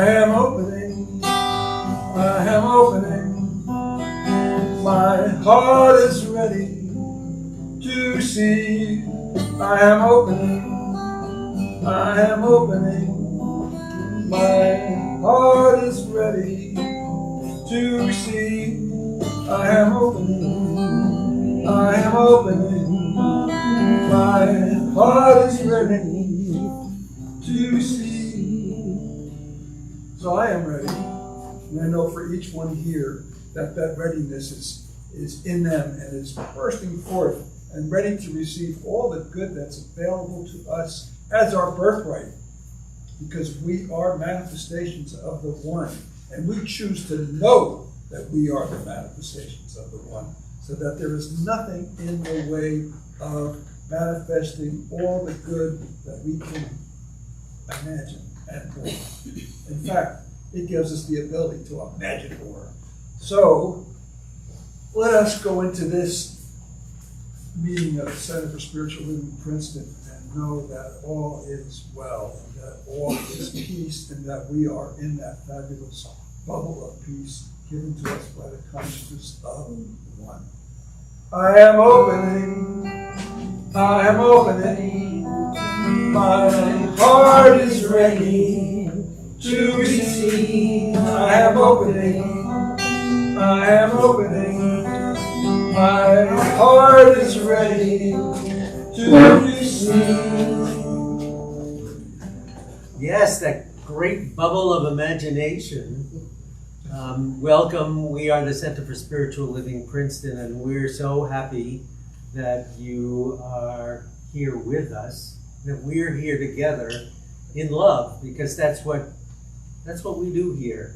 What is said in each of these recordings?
I am opening, I am opening. My heart is ready to see. I am opening, I am opening. My heart is ready to see. I am opening, I am opening. My heart is ready to see. So I am ready. And I know for each one here that readiness is in them and is bursting forth and ready to receive all the good that's available to us as our birthright. Because we are manifestations of the One. And we choose to know that we are the manifestations of the One. So that there is nothing in the way of manifesting all the good that we can imagine and more. In fact, it gives us the ability to imagine more. So, let us go into this meeting of the Center for Spiritual Living Princeton and know that all is well, and that all is peace, and that we are in that fabulous bubble of peace given to us by the consciousness of the One. I am opening, I am opening. My heart is ready to receive. I am opening, I am opening. My heart is ready to receive. Yes, that great bubble of imagination. Welcome. We are the Center for Spiritual Living Princeton, and we're so happy that you are here with us, that we're here together in love, because that's what we do here.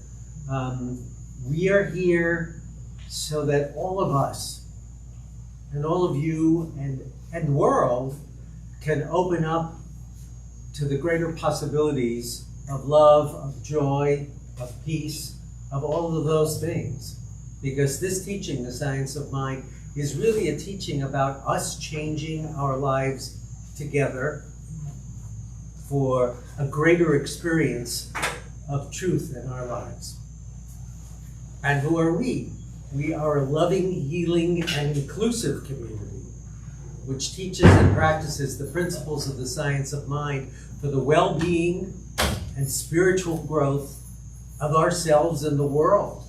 We are here so that all of us and all of you and the world can open up to the greater possibilities of love, of joy, of peace, of all of those things. Because this teaching, the Science of Mind, is really a teaching about us changing our lives together for a greater experience of truth in our lives. And who are we? We are a loving, healing, and inclusive community, which teaches and practices the principles of the Science of Mind for the well-being and spiritual growth of ourselves and the world.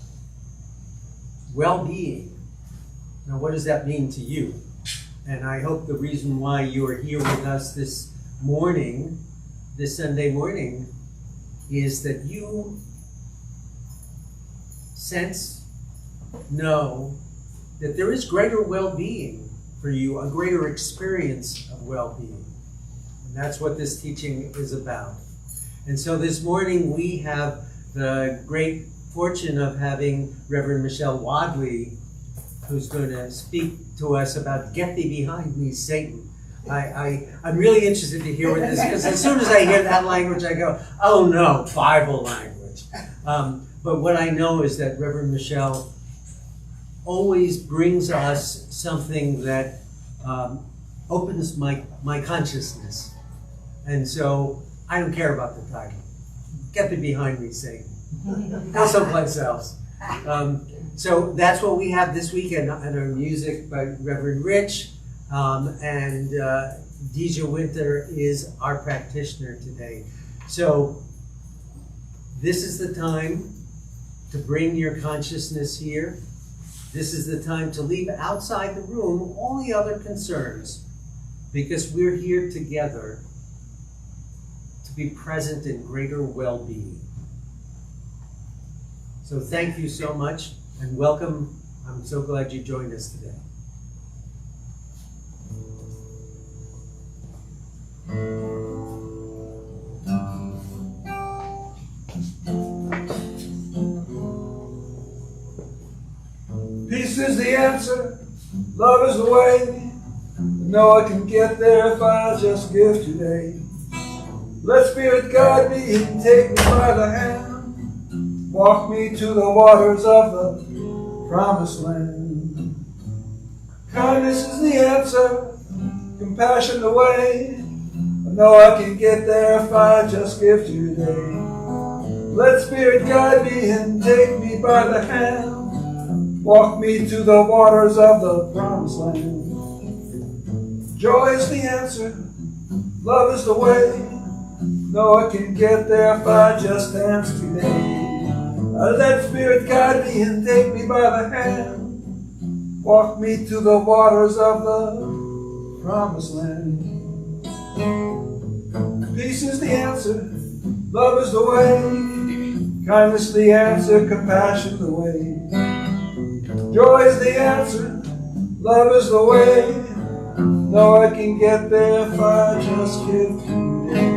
Well-being. Now, what does that mean to you? And I hope the reason why you are here with us this morning, this Sunday morning, is that you know that there is greater well-being for you, a greater experience of well-being. And that's what this teaching is about. And so this morning we have the great fortune of having Reverend Michelle Wadleigh, who's going to speak to us about "Get Thee Behind Me, Satan." I'm really interested to hear what this, because as soon as I hear that language, I go, oh no, Bible language. But what I know is that Reverend Michelle always brings us something that opens my consciousness. And so I don't care about the title. Get Thee Behind Me, Satan. Go someplace else. So that's what we have this weekend, and our music by Reverend Rich, and Deejah Wynter is our practitioner today. So this is the time to bring your consciousness here. This is the time to leave outside the room all the other concerns, because we're here together to be present in greater well-being. So thank you so much and welcome. I'm so glad you joined us today. Peace is the answer, love is the way. I know I can get there if I just give today. Let Spirit guide me and take me by the hand. Walk me to the waters of the promised land. Kindness is the answer, compassion the way. I know I can get there if I just give today. Let Spirit guide me and take me by the hand. Walk me to the waters of the promised land. Joy is the answer, love is the way. No one can get there if I just dance today. Let Spirit guide me and take me by the hand. Walk me to the waters of the promised land. Peace is the answer, love is the way. Kindness the answer, compassion the way. Joy is the answer, love is the way. No, I can get there if I just give today.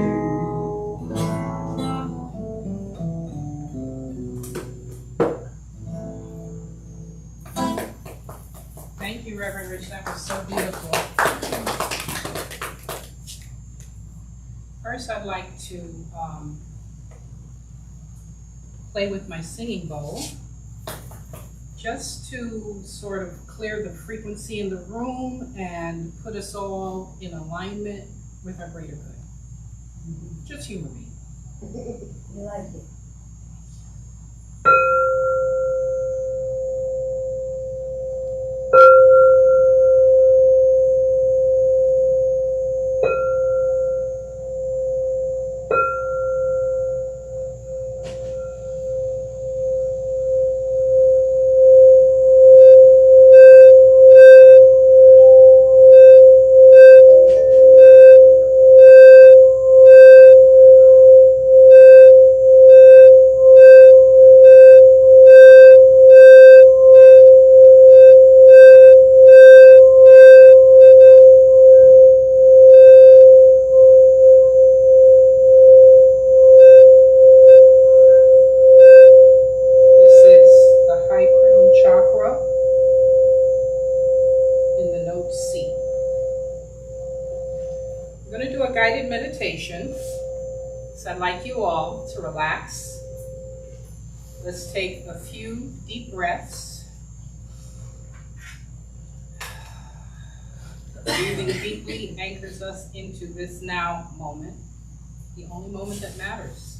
Thank you, Reverend Rich. That was so beautiful. First, I'd like to play with my singing bowl, just to sort of clear the frequency in the room and put us all in alignment with our greater good. Just humor me. You like it? Meditation. So I'd like you all to relax. Let's take a few deep breaths. Breathing deeply anchors us into this now moment, the only moment that matters.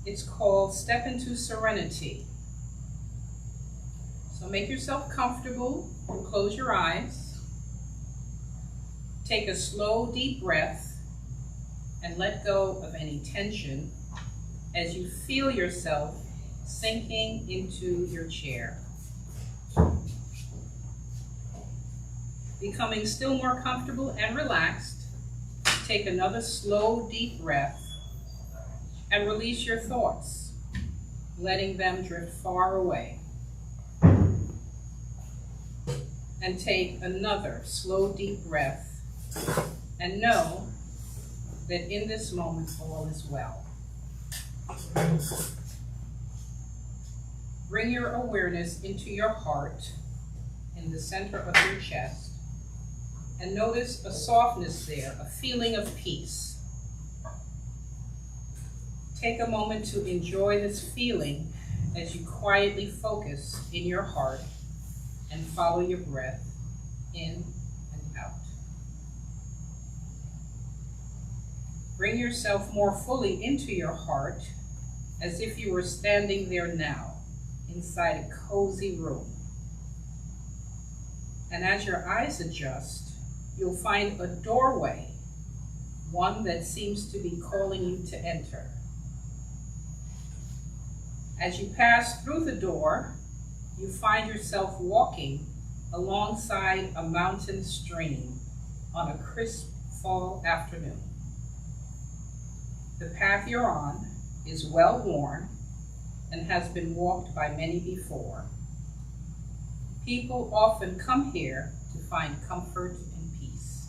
It's called Step into Serenity. So make yourself comfortable and close your eyes. Take a slow, deep breath and let go of any tension as you feel yourself sinking into your chair. Becoming still more comfortable and relaxed, take another slow, deep breath and release your thoughts, letting them drift far away. And take another slow, deep breath and know that in this moment all is well. Bring your awareness into your heart in the center of your chest and notice a softness there, a feeling of peace. Take a moment to enjoy this feeling as you quietly focus in your heart and follow your breath in and out. Bring yourself more fully into your heart as if you were standing there now inside a cozy room. And as your eyes adjust, you'll find a doorway, one that seems to be calling you to enter. As you pass through the door, you find yourself walking alongside a mountain stream on a crisp fall afternoon. The path you're on is well worn and has been walked by many before. People often come here to find comfort and peace.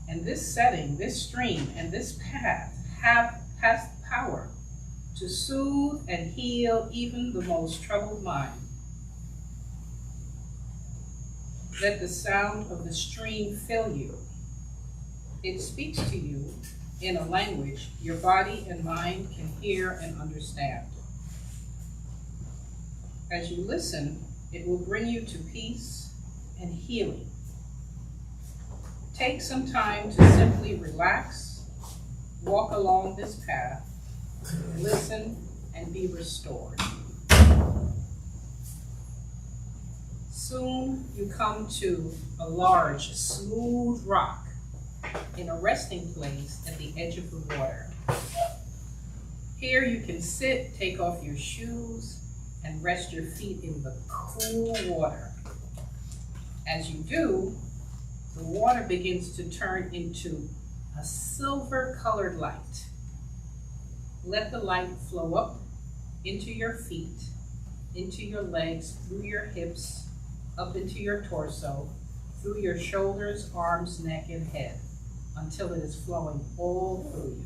And this setting, this stream, and this path has power to soothe and heal even the most troubled mind. Let the sound of the stream fill you. It speaks to you in a language your body and mind can hear and understand. As you listen, it will bring you to peace and healing. Take some time to simply relax, walk along this path, listen, and be restored. Soon you come to a large, smooth rock in a resting place at the edge of the water. Here you can sit, take off your shoes, and rest your feet in the cool water. As you do, the water begins to turn into a silver-colored light. Let the light flow up into your feet, into your legs, through your hips, up into your torso, through your shoulders, arms, neck, and head, until it is flowing all through you.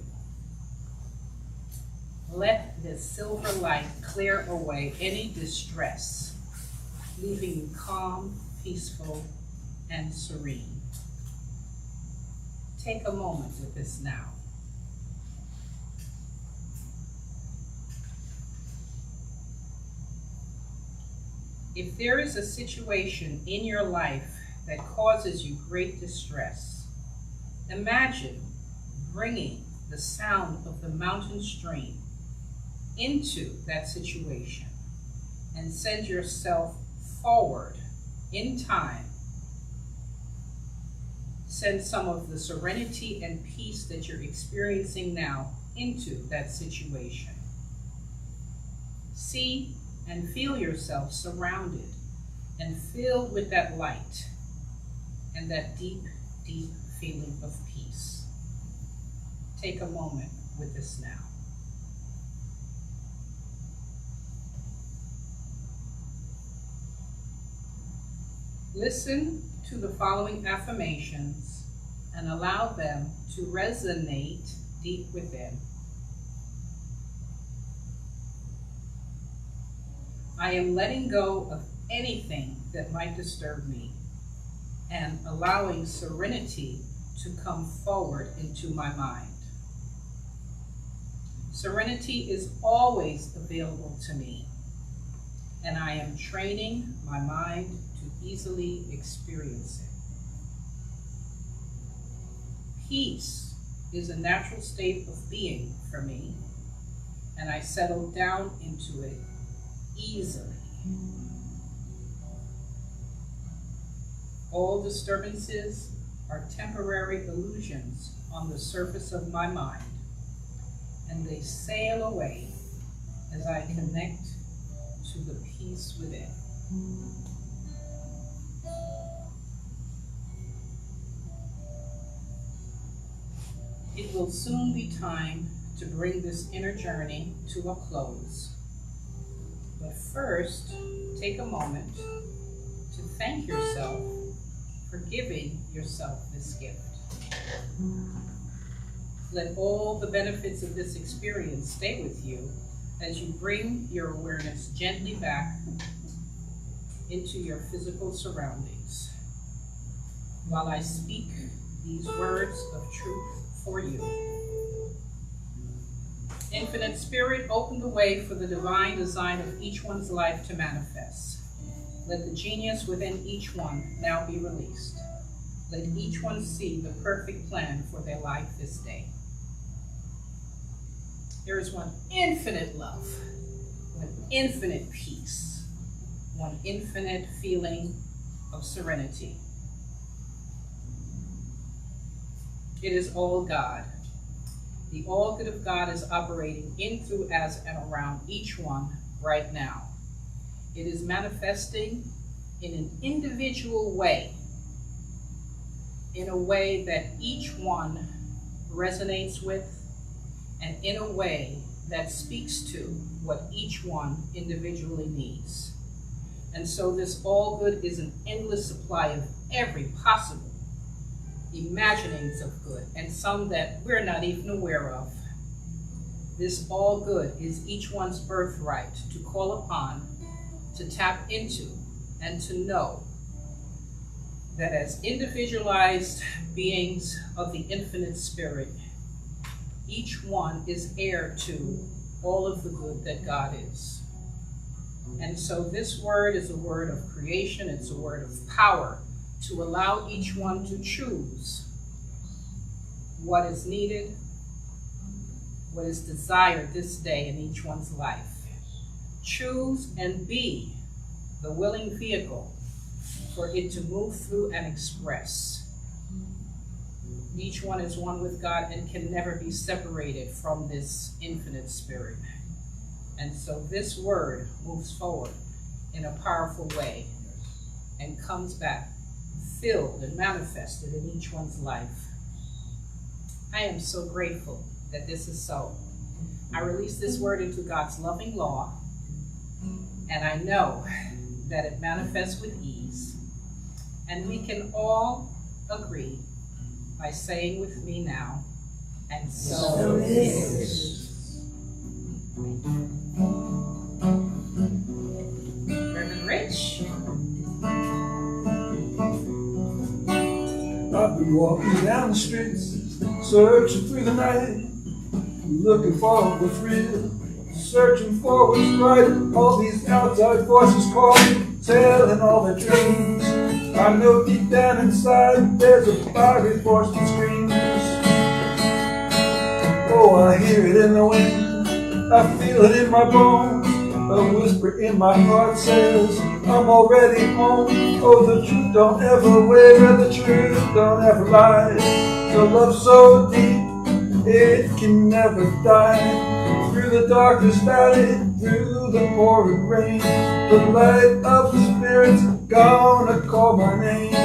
Let this silver light clear away any distress, leaving you calm, peaceful, and serene. Take a moment with this now. If there is a situation in your life that causes you great distress, imagine bringing the sound of the mountain stream into that situation and send yourself forward in time. Send some of the serenity and peace that you're experiencing now into that situation. See and feel yourself surrounded and filled with that light and that deep, deep feeling of peace. Take a moment with this now. Listen to the following affirmations and allow them to resonate deep within. I am letting go of anything that might disturb me and allowing serenity to come forward into my mind. Serenity is always available to me, and I am training my mind to easily experience it. Peace is a natural state of being for me, and I settle down into it easily. All disturbances are temporary illusions on the surface of my mind, and they sail away as I connect to the peace within. It will soon be time to bring this inner journey to a close. But first, take a moment to thank yourself for giving yourself this gift. Let all the benefits of this experience stay with you as you bring your awareness gently back into your physical surroundings, while I speak these words of truth for you. Infinite Spirit, open the way for the divine design of each one's life to manifest. Let the genius within each one now be released. Let each one see the perfect plan for their life this day. There is one infinite love, one infinite peace, one infinite feeling of serenity. It is all God. The all good of God is operating in, through, as, and around each one right now. It is manifesting in an individual way, in a way that each one resonates with, and in a way that speaks to what each one individually needs. And so this all good is an endless supply of every possible imaginings of good, and some that we're not even aware of. This all good is each one's birthright to call upon, to tap into, and to know that as individualized beings of the infinite spirit, each one is heir to all of the good that God is. And so this word is a word of creation, it's a word of power, to allow each one to choose what is needed, what is desired this day in each one's life. Choose and be the willing vehicle for it to move through and express. Each one is one with God and can never be separated from this infinite spirit. And so this word moves forward in a powerful way and comes back filled and manifested in each one's life. I am so grateful that this is so. I release this word into God's loving law, and I know that it manifests with ease. And we can all agree by saying with me now, and so it is. Reverend Rich. I've been walking down the streets, searching through the night, looking for what's real, searching for what's right. All these outside voices calling, telling all their dreams. I know deep down inside there's a fiery force that screams. Oh, I hear it in the wind, I feel it in my bones. A whisper in my heart says, I'm already home. Oh, the truth don't ever waver, the truth don't ever lie. The love so deep, it can never die. Through the darkest valley, through the pouring rain, the light of the Spirit's gonna call my name.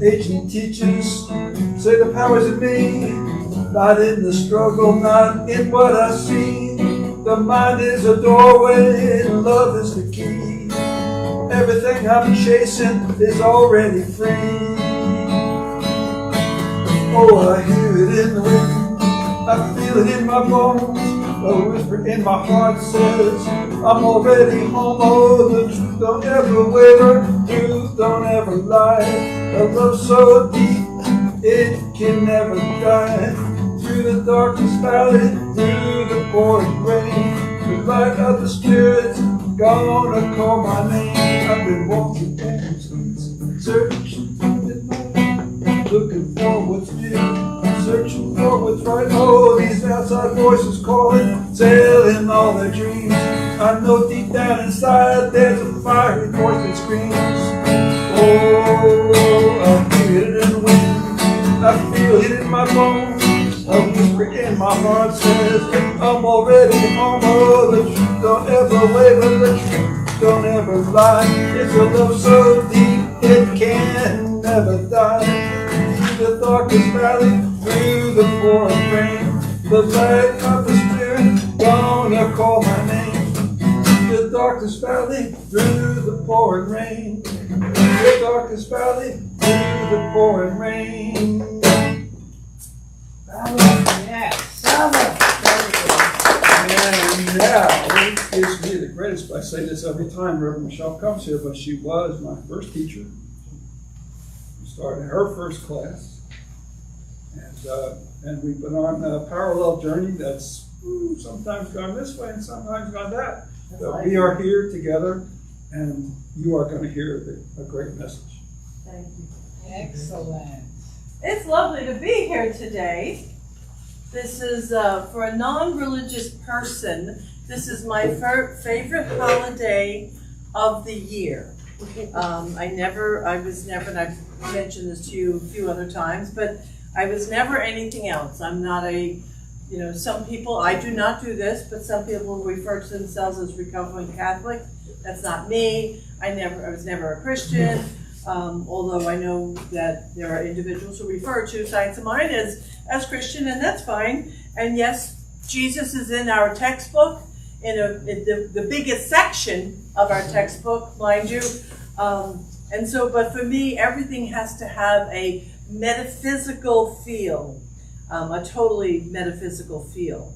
Ancient teachers say the power's in me, not in the struggle, not in what I see. The mind is a doorway, and love is the key. Everything I'm chasing is already free. Oh, I hear it in the wind, I feel it in my bones. A whisper in my heart says, I'm already home. Oh, the truth don't ever waver, truth don't ever lie. A love so deep, it can never die. Through the darkest valley, through the pouring rain, the light of the Spirit's gonna call my name. I've been walking down the streets, searching through the night, looking for what's real, searching for what's right. Oh, these outside voices calling, telling all their dreams. I know deep down inside there's a fiery voice that screams. Oh, I hear it in the wind, I feel it in my bones. A whisper in my heart says, I'm already home. Oh, the truth don't ever waver, the truth don't ever lie. It's a love so deep, it can never die. Through the darkest valley, through the pouring rain, the light of the Spirit gonna call my name. Through the darkest valley, through the pouring rain, the darkest valley, through the pouring rain. Yes. And now, it gives me the greatest, I say this every time Reverend Michelle comes here, but she was my first teacher. We started her first class. And we've been on a parallel journey that's sometimes gone this way and sometimes gone that. But we are here together, and you are going to hear a great message. Thank you. Excellent. It's lovely to be here today. This is, for a non-religious person, this is my favorite holiday of the year. I was never, and I've mentioned this to you a few other times, but I was never anything else. I'm not some people, I do not do this, but some people refer to themselves as recovering Catholic. That's not me. I was never a Christian. Although I know that there are individuals who refer to sides of mine as Christian, and that's fine. And yes, Jesus is in our textbook, in the biggest section of our textbook, mind you. But for me, everything has to have a metaphysical feel, a totally metaphysical feel.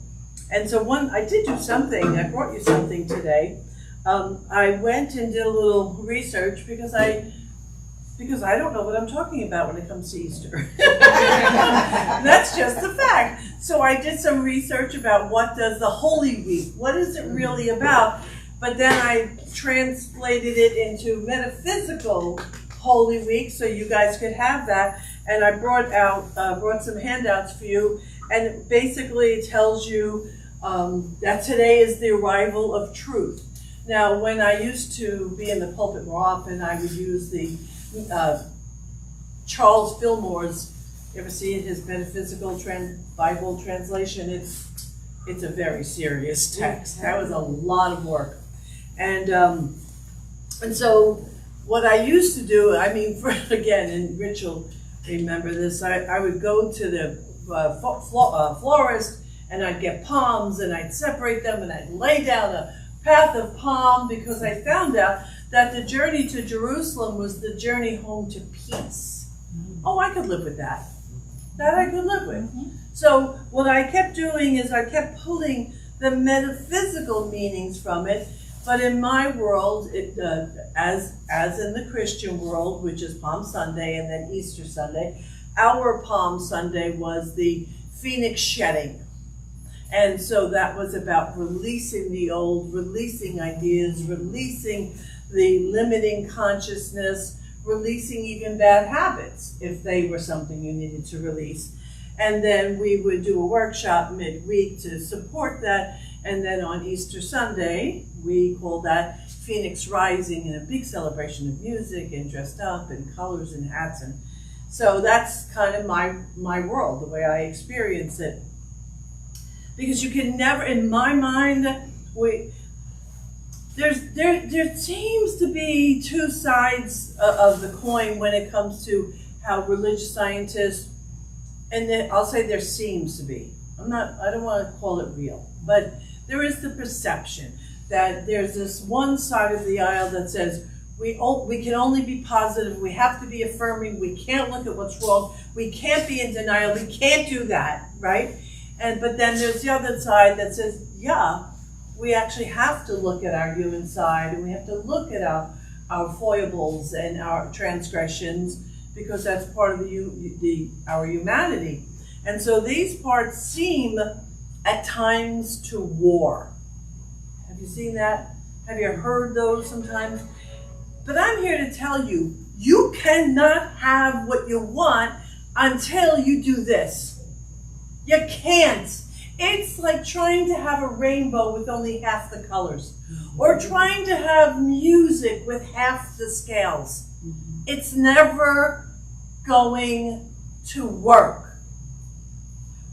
And so I did do something, I brought you something today. I went and did a little research because I don't know what I'm talking about when it comes to Easter. That's just the fact. So I did some research about what does the Holy Week, what is it really about? But then I translated it into metaphysical Holy Week so you guys could have that. and I brought some handouts for you, and basically it tells you that today is the arrival of truth. Now, when I used to be in the pulpit more often, I would use the Charles Fillmore's, you ever see it, his Metaphysical Bible translation? It's a very serious text. That was a lot of work. And so what I used to do, I mean, again, and Rich will remember this, I would go to the florist, and I'd get palms, and I'd separate them, and I'd lay down a path of palm, because I found out that the journey to Jerusalem was the journey home to peace. Oh, I could live with that. That I could live with. So what I kept doing is I kept pulling the metaphysical meanings from it, but in my world, as in the Christian world, which is Palm Sunday and then Easter Sunday, our Palm Sunday was the phoenix shedding. And so that was about releasing the old, releasing ideas, releasing the limiting consciousness, releasing even bad habits if they were something you needed to release. And then we would do a workshop midweek to support that. And then on Easter Sunday, we call that Phoenix Rising, and a big celebration of music and dressed up and colors and hats. And so that's kind of my world, the way I experience it. Because you can never, in my mind, there seems to be two sides of the coin when it comes to how religious scientists, and then I'll say there seems to be. I don't want to call it real, but there is the perception that there's this one side of the aisle that says we can only be positive, we have to be affirming, we can't look at what's wrong, we can't be in denial, we can't do that, right? But then there's the other side that says, yeah, we actually have to look at our human side, and we have to look at our foibles and our transgressions, because that's part of our humanity. And so these parts seem at times to war. Have you seen that? Have you heard those sometimes? But I'm here to tell you, you cannot have what you want until you do this. You can't. It's like trying to have a rainbow with only half the colors, or trying to have music with half the scales. It's never going to work.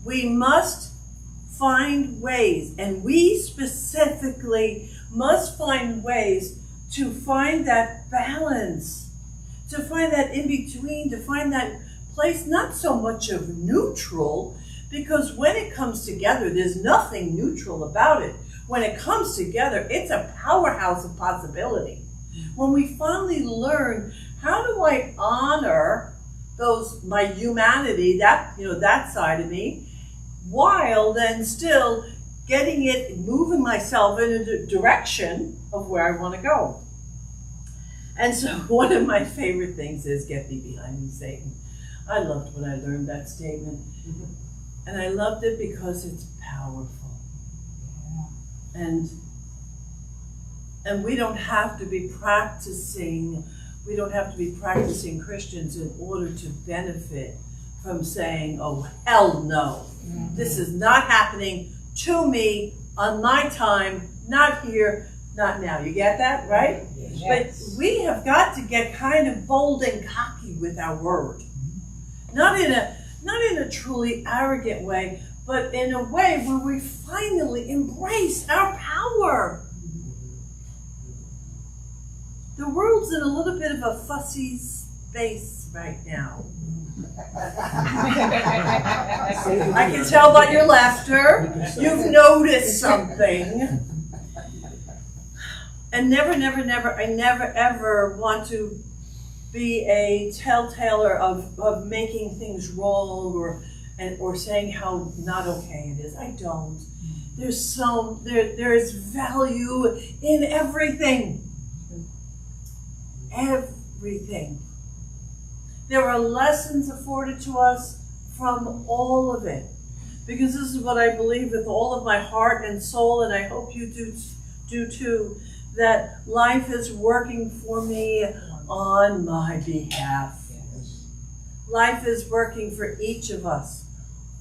We must find ways, and we specifically must find ways to find that balance, to find that in between, to find that place, not so much of neutral, because when it comes together, there's nothing neutral about it. When it comes together, it's a powerhouse of possibility. When we finally learn, how do I honor my humanity, that side of me, while then still moving myself in a direction of where I want to go. And so one of my favorite things is, get thee behind me, Satan. I loved when I learned that statement. And I loved it because it's powerful. And we don't have to be practicing Christians in order to benefit from saying, oh, hell no. This is not happening to me on my time, not here, not now. You get that, right? Yes. But we have got to get kind of bold and cocky with our word. Not in a truly arrogant way, but in a way where we finally embrace our power. The world's in a little bit of a fussy space right now. I can tell by your laughter, you've noticed something. And I never ever want to be a telltaler of making things wrong or saying how not okay it is. I don't. There is value in everything. Everything. There are lessons afforded to us from all of it. Because this is what I believe with all of my heart and soul, and I hope you do too, that life is working for me on my behalf. Life is working for each of us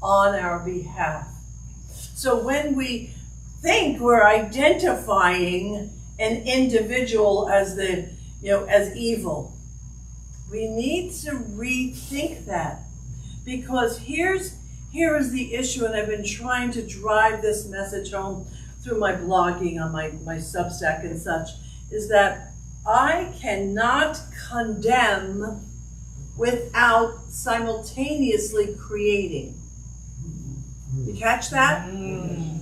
on our behalf. So when we think we're identifying an individual as as evil, we need to rethink that, because here is the issue, and I've been trying to drive this message home through my blogging on my Substack and such, is that I cannot condemn without simultaneously creating. You catch that?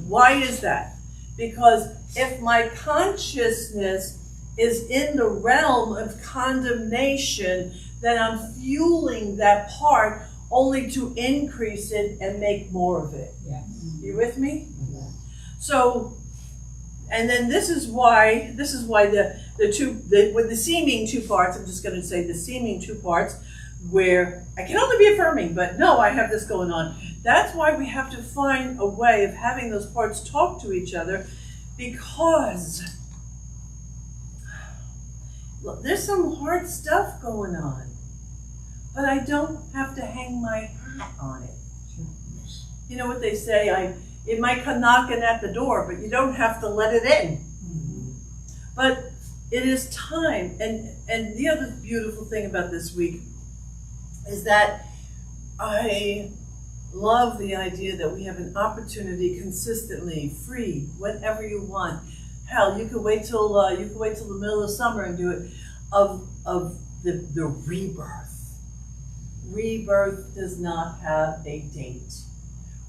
Why is that? Because if my consciousness is in the realm of condemnation, then I'm fueling that part only to increase it and make more of it. Yes. You with me? Yeah. So, and then this is why with the seeming two parts, I'm just going to say the seeming two parts, where I can only be affirming, but no, I have this going on. That's why we have to find a way of having those parts talk to each other, because look, there's some hard stuff going on, but I don't have to hang my hat on it. You know what they say, it might come knocking at the door, but you don't have to let it in. But it is time, and the other beautiful thing about this week is that I love the idea that we have an opportunity consistently, free, whenever you want. Hell, you could wait till the middle of summer and do it, of the rebirth. Rebirth does not have a date.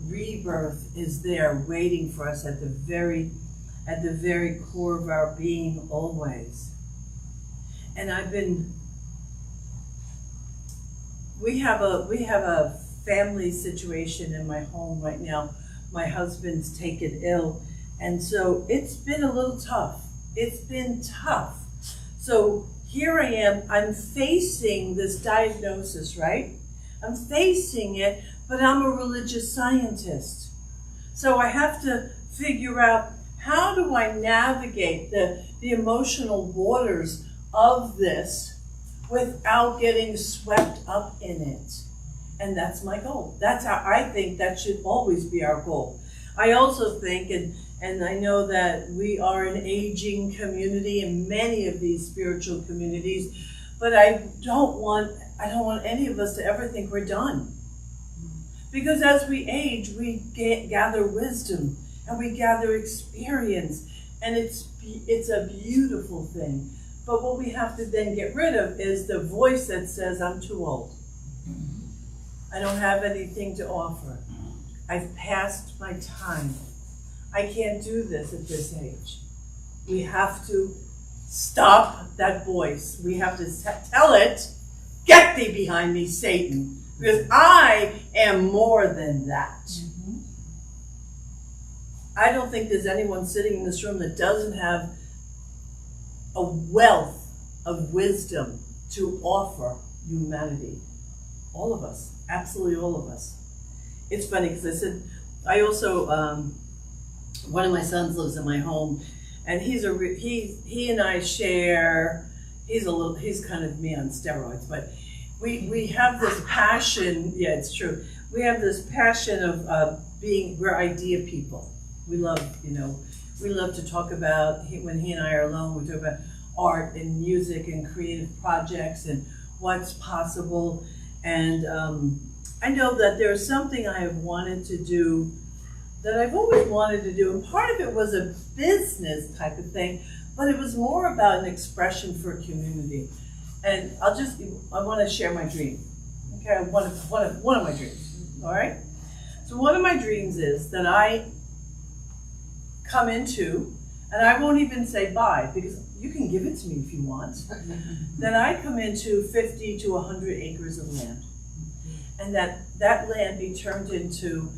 Rebirth is there waiting for us at the very core of our being always. And we have a family situation in my home right now. My husband's taken ill, and so it's been a little tough. It's been tough. So here I am, I'm facing this diagnosis, right? I'm facing it, but I'm a religious scientist. So I have to figure out, how do I navigate the emotional waters of this without getting swept up in it? And that's my goal. That's how I think that should always be our goal. I also think, and I know that we are an aging community in many of these spiritual communities, but I don't want any of us to ever think we're done. Because as we age, we gather wisdom and we gather experience, and it's a beautiful thing. But what we have to then get rid of is the voice that says, I'm too old. I don't have anything to offer. I've passed my time. I can't do this at this age. We have to stop that voice. We have to tell it, get thee behind me, Satan, because I am more than that. I don't think there's anyone sitting in this room that doesn't have a wealth of wisdom to offer humanity. All of us, absolutely all of us. It's funny because I also, one of my sons lives in my home, and he and I share, he's kind of me on steroids, but we have this passion, yeah, it's true. We have this passion of we're idea people. We love to talk about, when he and I are alone, we talk about art and music and creative projects and what's possible. And I know that there's something I have wanted to do, that I've always wanted to do, and part of it was a business type of thing, but it was more about an expression for a community. And I want to share my dream. Okay, one of my dreams. All right. So one of my dreams is that I come into, and I won't even say buy, because you can give it to me if you want. Then I come into 50 to 100 acres of land, and that land be turned into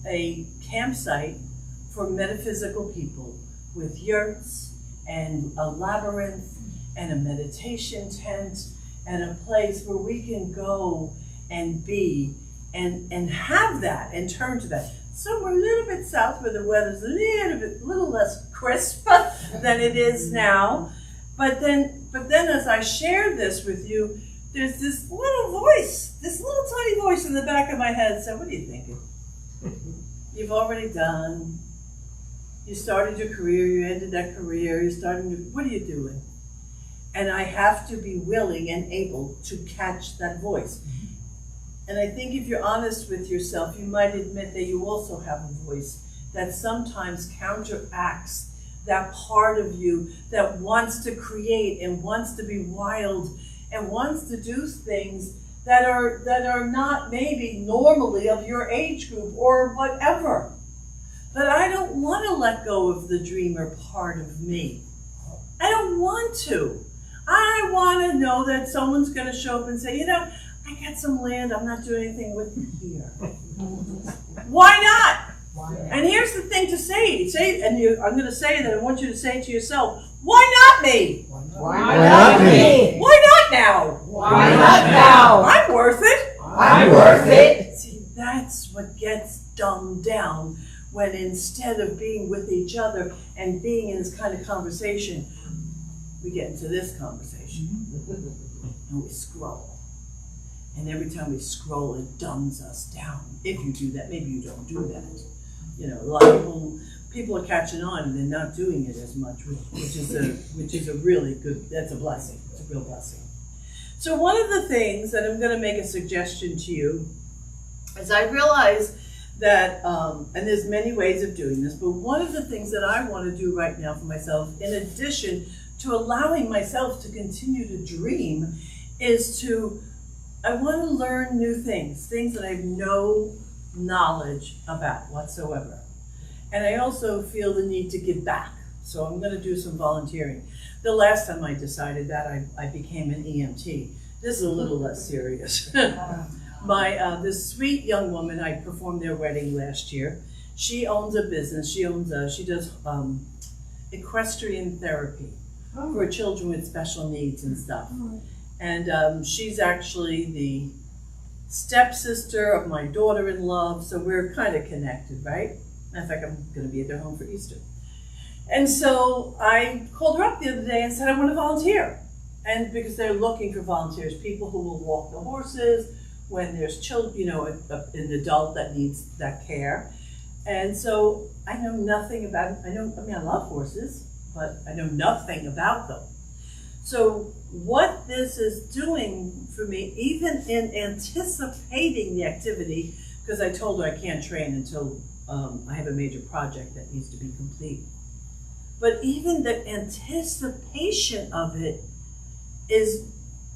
a campsite for metaphysical people, with yurts and a labyrinth and a meditation tent and a place where we can go and be and have that and turn to that. Somewhere a little bit south where the weather's a little less crisp than it is now. But then as I share this with you, there's this little voice, this little tiny voice in the back of my head said, what are you thinking? You've already done. You started your career, you ended that career, what are you doing? And I have to be willing and able to catch that voice. And I think if you're honest with yourself, you might admit that you also have a voice that sometimes counteracts that part of you that wants to create and wants to be wild and wants to do things that are not maybe normally of your age group or whatever. But I don't want to let go of the dreamer part of me. I don't want to. I want to know that someone's going to show up and say, I got some land I'm not doing anything with here. Why not? And here's the thing to say, I'm going to say that I want you to say to yourself, why not me? Why not me? Why not now? Why not now? I'm worth it. I'm worth it. See, that's what gets dumbed down when instead of being with each other and being in this kind of conversation, we get into this conversation and we scroll. And every time we scroll, it dumbs us down. If you do that, maybe you don't do that. A lot of people are catching on and they're not doing it as much, which is a really good, that's a blessing. It's a real blessing. So one of the things that I'm going to make a suggestion to you is I realize that, and there's many ways of doing this, but one of the things that I want to do right now for myself, in addition to allowing myself to continue to dream, is I want to learn new things that I have no knowledge about whatsoever. And I also feel the need to give back. So I'm going to do some volunteering. The last time I decided that, I became an EMT. This is a little less serious. This sweet young woman, I performed their wedding last year. She owns a business. She does equestrian therapy for children with special needs and stuff. And she's actually the stepsister of my daughter-in-law, so we're kind of connected, right? Matter of fact, I'm going to be at their home for Easter. And so I called her up the other day and said, I want to volunteer. And because they're looking for volunteers, people who will walk the horses when there's children, an adult that needs that care. And so I know nothing about it. I love horses, but I know nothing about them. So what this is doing for me, even in anticipating the activity, because I told her I can't train until I have a major project that needs to be complete. But even the anticipation of it is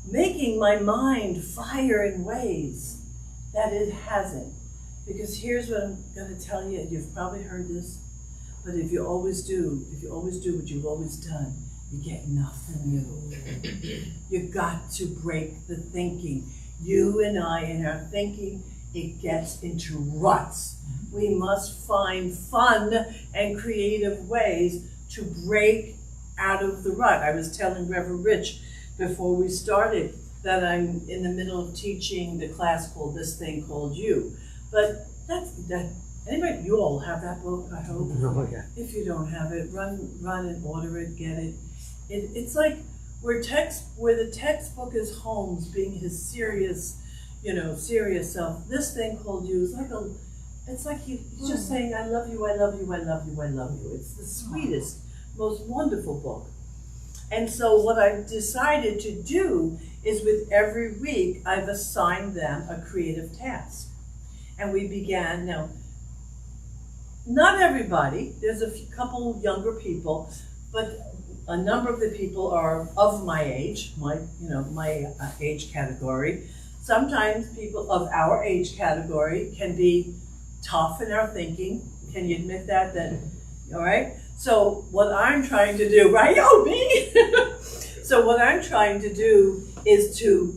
making my mind fire in ways that it hasn't. Because here's what I'm going to tell you, you've probably heard this, but if you always do what you've always done, you get nothing new. You've got to break the thinking. You and I, in our thinking, it gets into ruts. We must find fun and creative ways to break out of the rut. I was telling Reverend Rich before we started that I'm in the middle of teaching the class called This Thing Called You. But anybody, you all have that book, I hope. Oh, yeah. If you don't have it, run and order it, get it. It's like where the textbook is Holmes being his serious self. This Thing Called You is like he's just saying, I love you, I love you, I love you, I love you. It's the sweetest, most wonderful book. And so what I've decided to do is with every week, I've assigned them a creative task. And we began, now, not everybody, there's a couple younger people, but a number of the people are of my age, my age category. Sometimes people of our age category can be tough in our thinking. Can you admit that? All right? So what I'm trying to do, right? Oh, me! So what I'm trying to do is to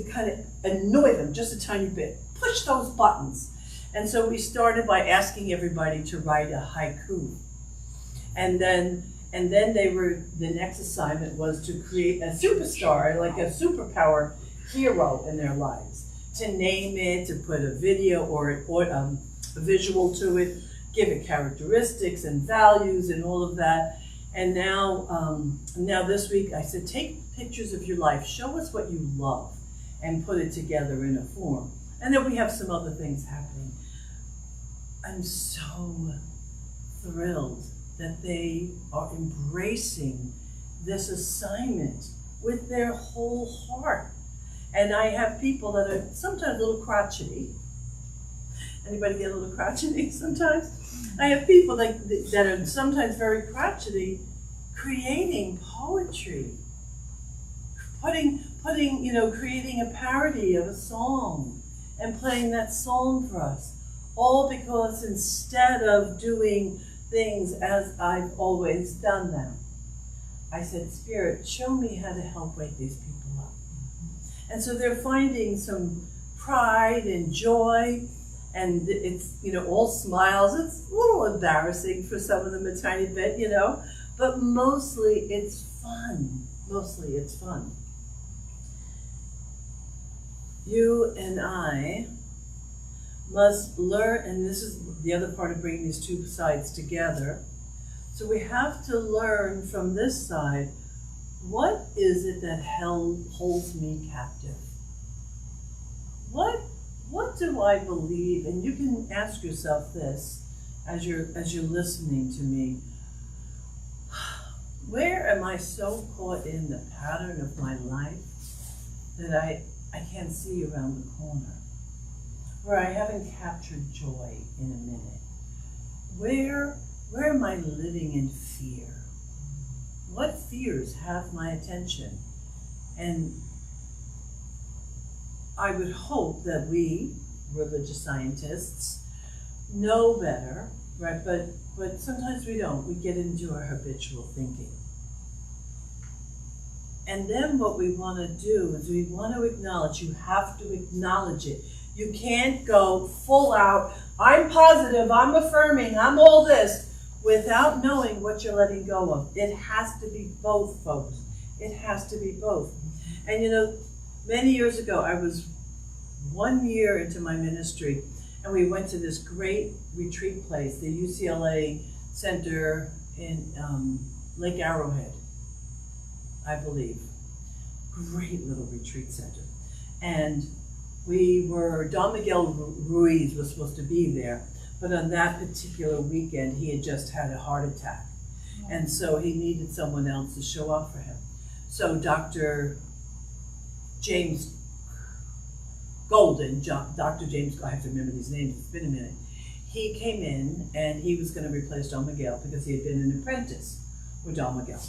kind of annoy them just a tiny bit. Push those buttons. And so we started by asking everybody to write a haiku. And then the next assignment was to create a superstar, like a superpower hero in their lives. To name it, to put a video or a visual to it, give it characteristics and values and all of that. And now this week I said, take pictures of your life. Show us what you love. and put it together in a form. And then we have some other things happening. I'm so thrilled that they are embracing this assignment with their whole heart. And I have people that are sometimes a little crotchety. Anybody get a little crotchety sometimes? I have people that are sometimes very crotchety creating poetry, creating a parody of a song and playing that song for us. All because instead of doing things as I've always done them, I said, Spirit, show me how to help wake these people up. And so they're finding some pride and joy, and it's, all smiles. It's a little embarrassing for some of them a tiny bit, but mostly it's fun. Mostly it's fun. You and I must learn, and this is the other part of bringing these two sides together. So we have to learn from this side, what is it that holds me captive? What do I believe? And you can ask yourself this as you're listening to me. Where am I so caught in the pattern of my life that I can't see around the corner? Where I haven't captured joy in a minute? Where am I living in fear? What fears have my attention? And I would hope that we, religious scientists, know better, right? But sometimes we don't. We get into our habitual thinking. And then what we want to do is we want to acknowledge, you have to acknowledge it. You can't go full out, I'm positive, I'm affirming, I'm all this, without knowing what you're letting go of. It has to be both, folks. It has to be both. And many years ago, I was 1 year into my ministry, and we went to this great retreat place, the UCLA Center in Lake Arrowhead, I believe. Great little retreat center. And Don Miguel Ruiz was supposed to be there, but on that particular weekend, he had just had a heart attack. And so he needed someone else to show up for him. So Dr. James Golden, Dr. James, I have to remember these names, it's been a minute. He came in and he was going to replace Don Miguel because he had been an apprentice with Don Miguel.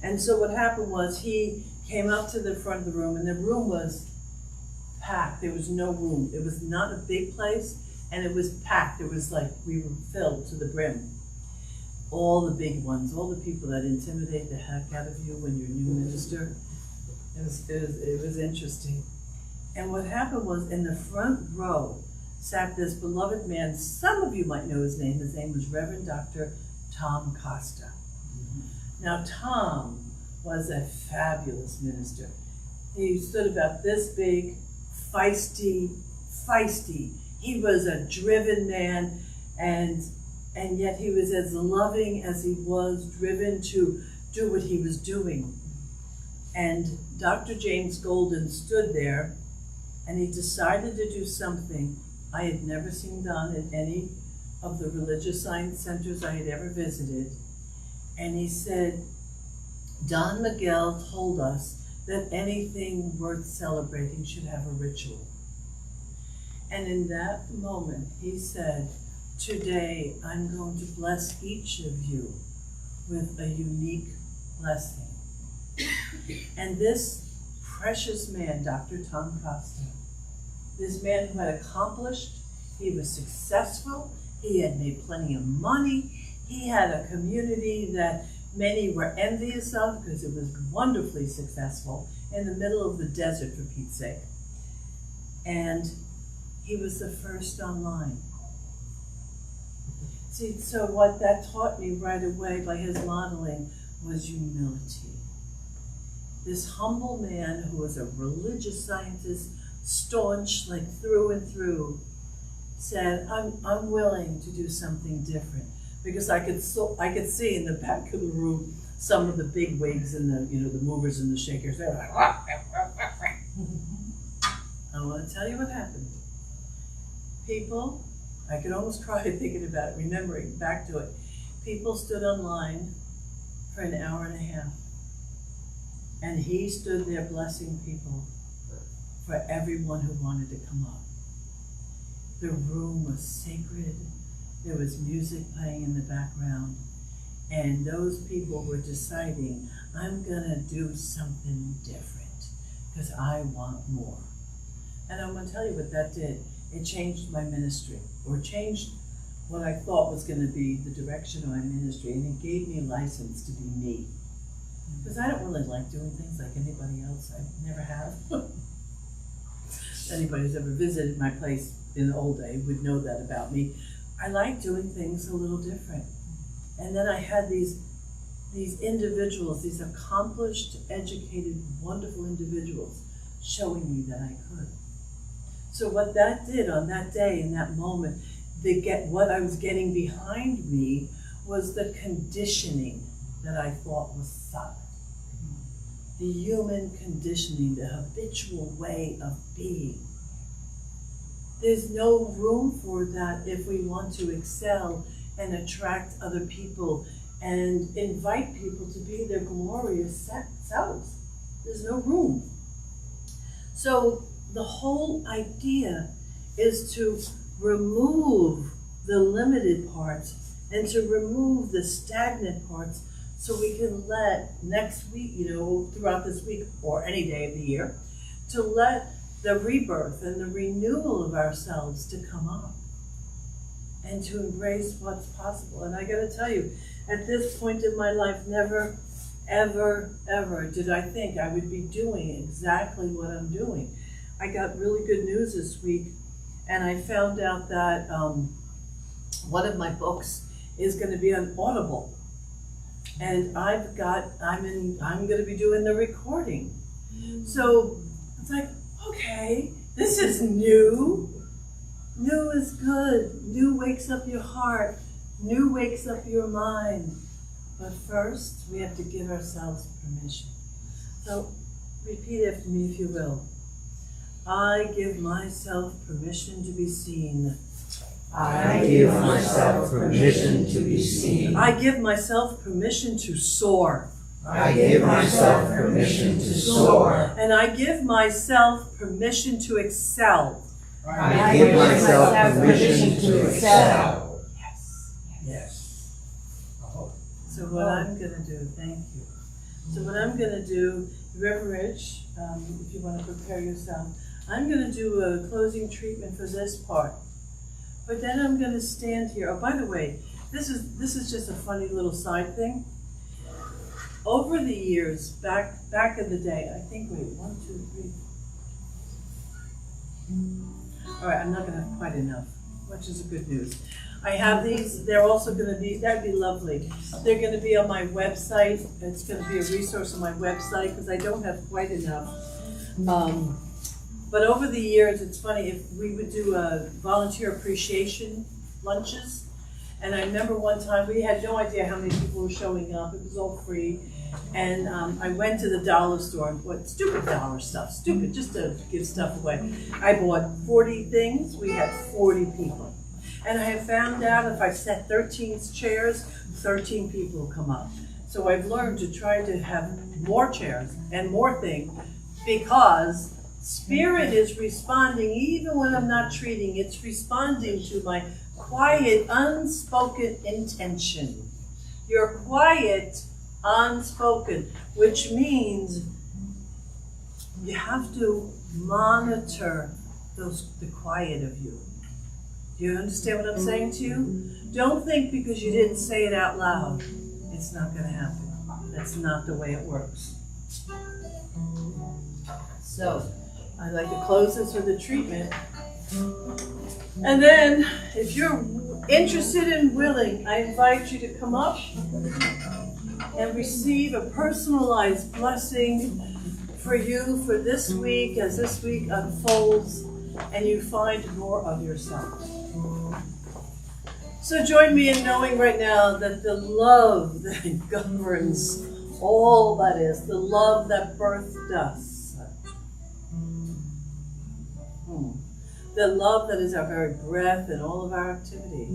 And so what happened was he came up to the front of the room, and the room was packed. There was no room. It was not a big place, and it was packed. It was like we were filled to the brim. All the big ones, all the people that intimidate the heck out of you when you're a new minister. It was interesting. And what happened was, in the front row sat this beloved man. Some of you might know his name. His name was Reverend Dr. Tom Costa. Now, Tom was a fabulous minister. He stood about this big, feisty. He was a driven man, and yet he was as loving as he was driven to do what he was doing. And Dr. James Golden stood there, and he decided to do something I had never seen done in any of the religious science centers I had ever visited. And he said, Don Miguel told us that anything worth celebrating should have a ritual. And in that moment, he said, today I'm going to bless each of you with a unique blessing. And this precious man, Dr. Tom Costa, this man who had accomplished, he was successful, he had made plenty of money, he had a community that many were envious of because it was wonderfully successful in the middle of the desert, for Pete's sake. And he was the first online. See, so what that taught me right away by his modeling was humility. This humble man who was a religious scientist, staunch like through and through, said, I'm willing to do something different. Because I could see in the back of the room some of the big wigs and the movers and the shakers. They're like, I want to tell you what happened. People, I could almost cry thinking about it, remembering back to it. People stood online for an hour and a half. And he stood there blessing people for everyone who wanted to come up. The room was sacred. There was music playing in the background. And those people were deciding, I'm gonna do something different because I want more. And I'm gonna tell you what that did. It changed my ministry, or changed what I thought was gonna be the direction of my ministry, and it gave me a license to be me. Because I don't really like doing things like anybody else. I never have. Anybody who's ever visited my place in the old day would know that about me. I like doing things a little different. And then I had these individuals, these accomplished, educated, wonderful individuals showing me that I could. So what that did on that day, in that moment, what I was getting behind me was the conditioning that I thought was solid. The human conditioning, the habitual way of being. There's no room for that if we want to excel and attract other people and invite people to be their glorious selves. There's no room. So the whole idea is to remove the limited parts and to remove the stagnant parts so we can let next week, throughout this week or any day of the year, to let the rebirth and the renewal of ourselves to come up and to embrace what's possible. And I gotta tell you, at this point in my life, never, ever, ever did I think I would be doing exactly what I'm doing. I got really good news this week, and I found out that one of my books is gonna be on Audible. And I'm gonna be doing the recording. So it's like, okay, this is new. New is good. New wakes up your heart. New wakes up your mind. But first, we have to give ourselves permission. So repeat after me if you will. I give myself permission to be seen. I give myself permission to be seen. I give myself permission to soar. I give myself permission to soar. And I give myself permission to excel. I give myself permission to excel. Yes. So what I'm going to do, thank you. So what I'm going to do, Reverend Rich, if you want to prepare yourself, I'm going to do a closing treatment for this part. But then I'm going to stand here. Oh, by the way, this is just a funny little side thing. Over the years, back in the day, I think, 1, 2, 3. All right, I'm not going to have quite enough, which is a good news. I have these. They're also going to be, that'd be lovely. They're going to be on my website. It's going to be a resource on my website because I don't have quite enough. But over the years, it's funny, if we would do volunteer appreciation lunches, and I remember one time we had no idea how many people were showing up. It was all free. And I went to the dollar store and bought stupid dollar stuff, just to give stuff away. I bought 40 things. We had 40 people. And I have found out if I set 13 chairs, 13 people will come up. So I've learned to try to have more chairs and more things because Spirit is responding, even when I'm not treating, it's responding to my quiet, unspoken intention. Your quiet, unspoken, which means you have to monitor the quiet of you. Do you understand what I'm saying to you? Don't think because you didn't say it out loud, it's not going to happen. That's not the way it works. So, I'd like to close this with a treatment. And then, if you're interested and willing, I invite you to come up and receive a personalized blessing for you for this week as this week unfolds and you find more of yourself. So join me in knowing right now that the love that governs all that is, the love that birthed us, the love that is our very breath and all of our activity,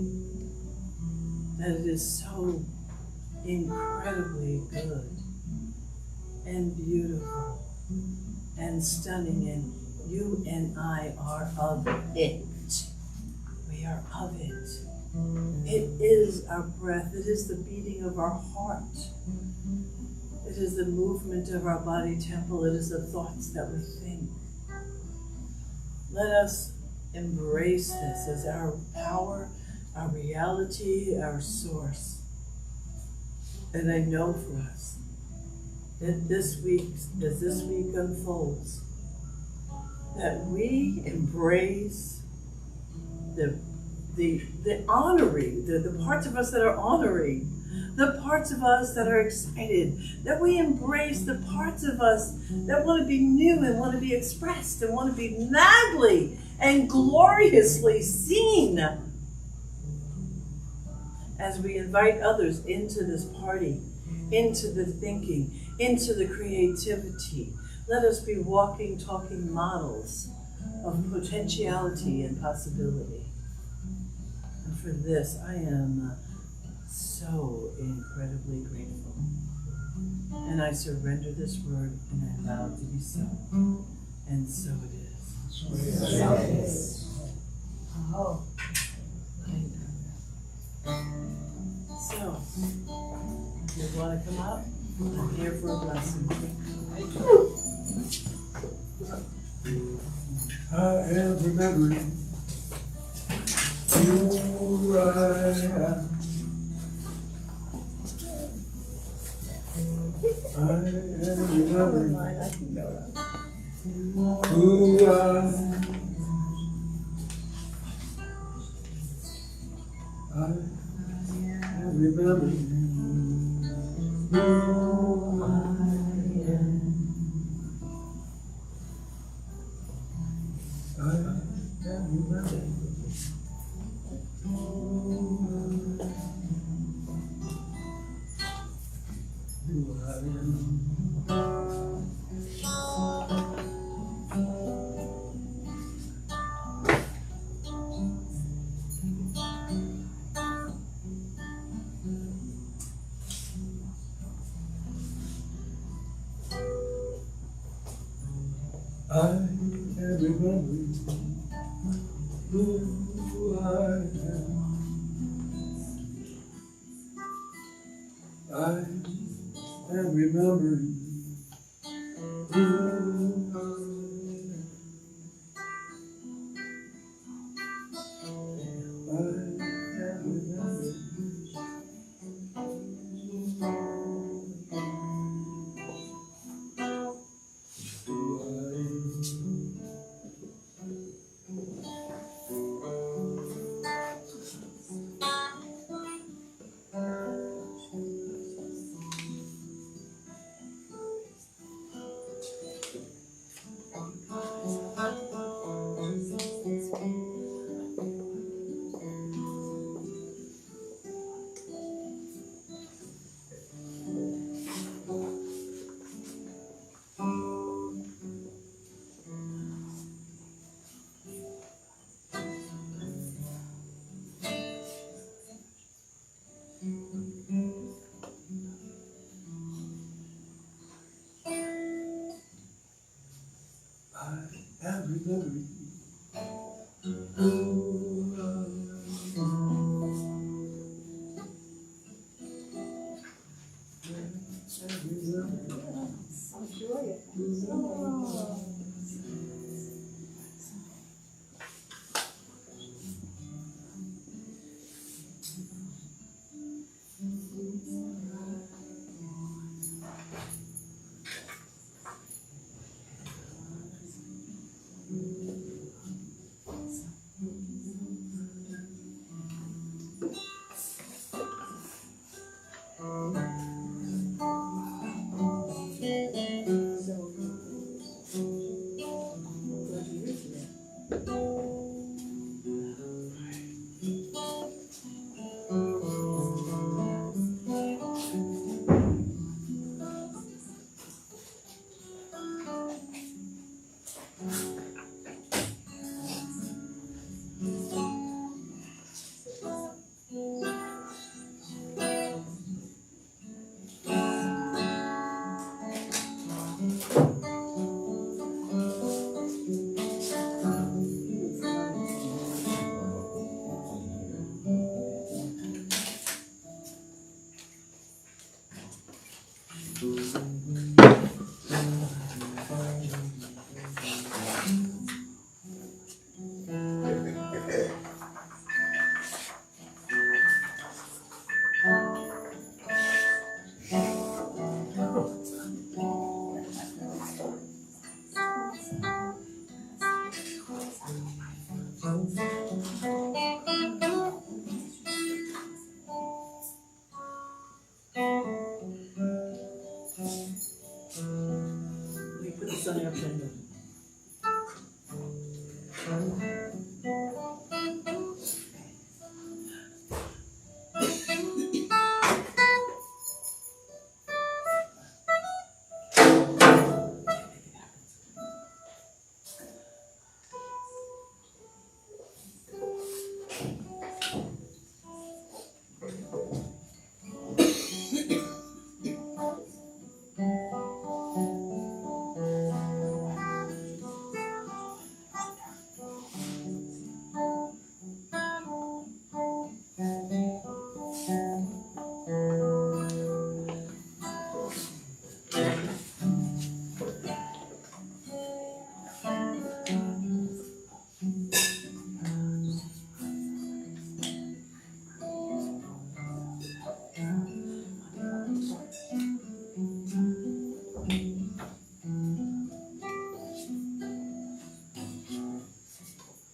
that it is so incredibly good and beautiful and stunning, and you and I are of it. We are of it. It is our breath. It is the beating of our heart. It is the movement of our body temple. It is the thoughts that we think. Let us embrace this as our power, our reality, our source. And I know for us that this week, as this week unfolds, that we embrace the honoring, the parts of us that are honoring, the parts of us that are excited, that we embrace the parts of us that want to be new and want to be expressed and want to be madly and gloriously seen. As we invite others into this party, into the thinking, into the creativity, let us be walking, talking models of potentiality and possibility. And for this, I am so incredibly grateful. And I surrender this word and I allow it to be so. And so it is. So it is. Oh. So, if you want to come up, I'm here for a blessing. I am remembering who I am. I am remembering who I am. I am remembering who I am. I am remembering who I am. I am remembering who I am. I am remembering who I am. I am remembering who I am. I am remembering who I am.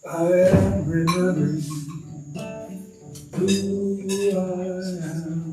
I am remembering who I am.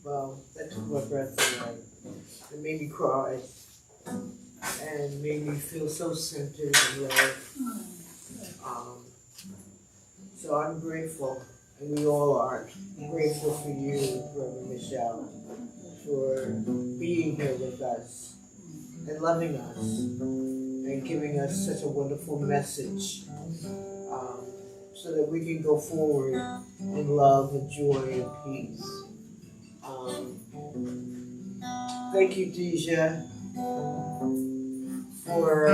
Well, that took my breath away. It made me cry and made me feel so centered and loved. So I'm grateful, and we all are grateful for you, Reverend Michelle, for being here with us and loving us and giving us such a wonderful message, so that we can go forward in love and joy and peace. Thank you, Deejah, for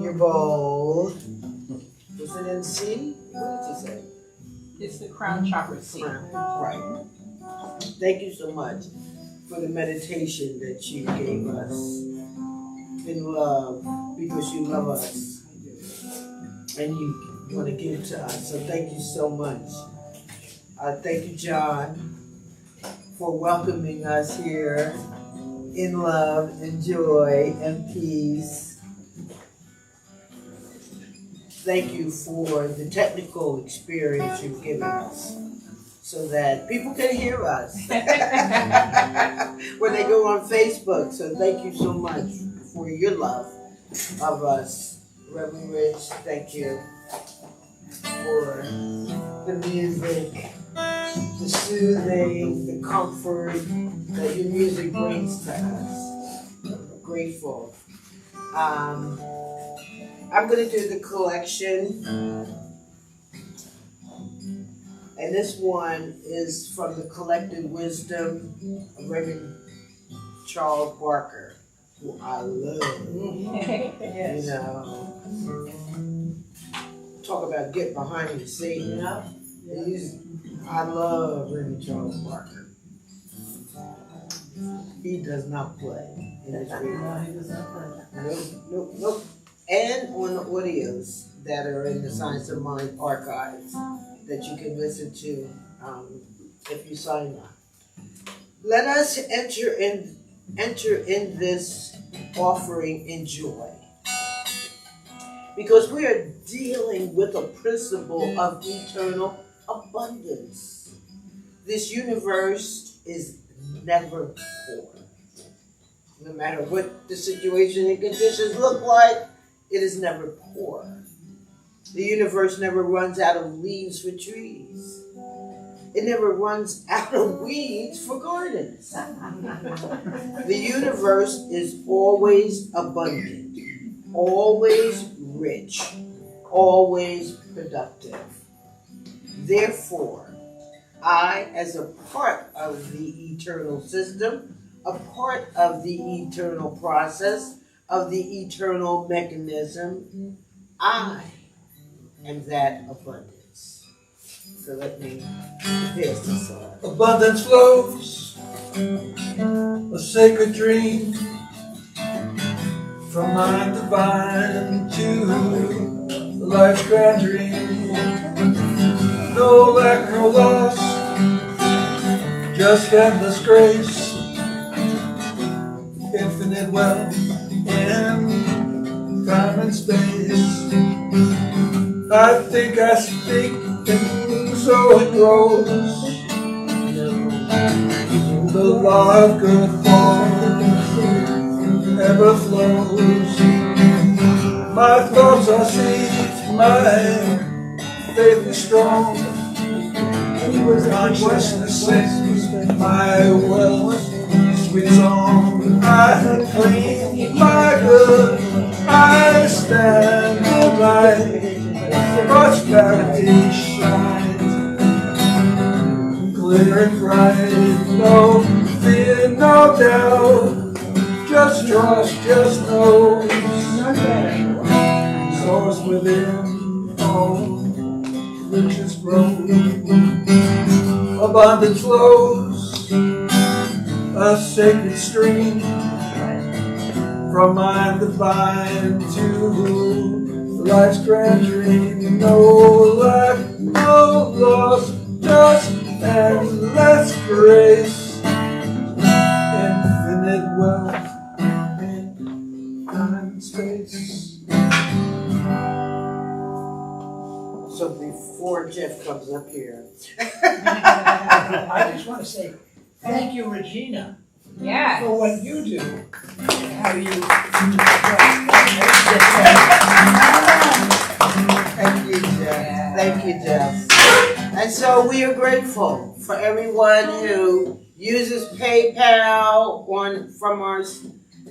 your bowl. Was it in C? What did you say? It's the crown chakra seat. Right. Thank you so much for the meditation that you gave us in love, because you love us and you want to give it to us. So thank you so much. Thank you, John, for welcoming us here in love and joy and peace. Thank you for the technical experience you've given us so that people can hear us when they go on Facebook. So thank you so much for your love of us. Reverend Rich, thank you for the music, the soothing, the comfort that your music brings to us. Grateful. I'm going to do the collection, and this one is from the collected wisdom of Reverend Charles Barker, who I love. Yes. You know, talk about get behind the scene. I love Remy Charles Parker. He does not play in his video. Nope. And on the audios that are in the Science of Mind archives that you can listen to if you sign up. Let us enter in this offering in joy. Because we are dealing with a principle of eternal abundance. This universe is never poor. No matter what the situation and conditions look like, it is never poor. The universe never runs out of leaves for trees. It never runs out of weeds for gardens. The universe is always abundant, always rich, always productive. Therefore, I, as a part of the eternal system, a part of the eternal process, of the eternal mechanism, I am that abundance. So let me pass this on. Abundance flows, a sacred dream, from mind divine to life's grand dream. No lack, no loss, just endless grace, infinite wealth in time and space. I think I speak, and so it grows. The law of good force ever flows. My thoughts are seeds, my faith is strong. Consciousness sings my wealth, sweet song. I claim my good, I stand in light. Prosperity shines, clear and bright. No fear, no doubt, just trust, just know. Source within, all riches grow. Abundance flows, a sacred stream, from mind divine to life's grand dream. No lack, no loss, just endless grace, infinite wealth in time and space. So before Jeff comes up here, I just want to say thank you, Regina, Yes. for what you do. How you. thank you, Jeff. Thank you, Jeff. And so we are grateful for everyone who uses PayPal from our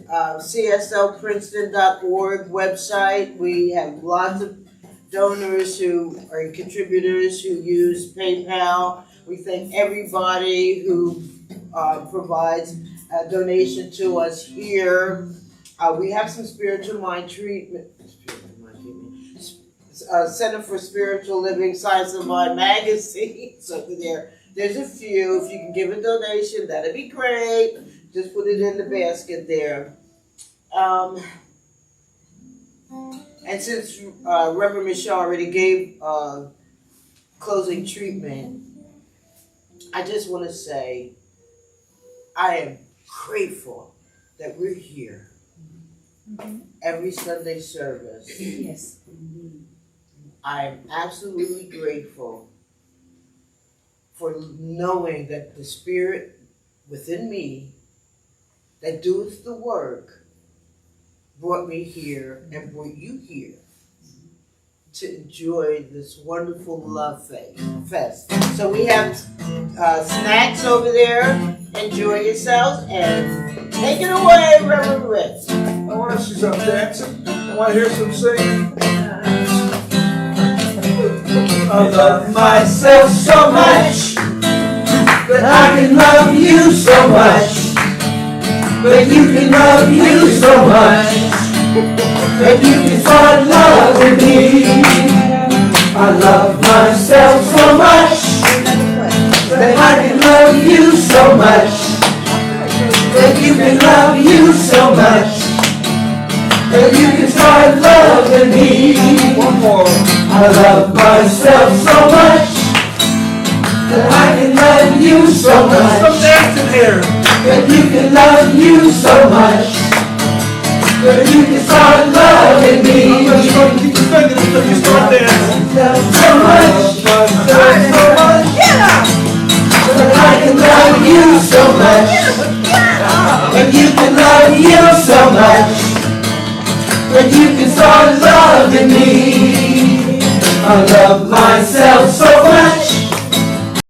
cslprinceton.org website. We have lots of donors who are contributors who use PayPal. We thank everybody who provides a donation to us here. We have some spiritual mind treatment. Center for Spiritual Living, Science of Mind magazines over there. There's a few. If you can give a donation, that'd be great. Just put it in the basket there. And since Reverend Michelle already gave closing treatment, I just want to say I am grateful that we're here every Sunday service. Yes. I am absolutely grateful for knowing that the Spirit within me that doeth the work brought me here and brought you here to enjoy this wonderful love fest. So we have snacks over there. Enjoy yourselves and take it away, Reverend Rich. I want to see some dancing. I want to hear some singing. I love myself so much that I can love you so much, that you can love you so much, that you can fall in love with me. I love myself so much that I can love you so much, that you can love you so much, that you can start loving me. One more. I love myself so much that I can love you so much, Some dancing here. that you can love you so much, that you can start loving me. I'm just going to keep defending until you start dancing. So much, so much, that I can love you so much, that you can love you so much, that you can start loving me. I love myself so much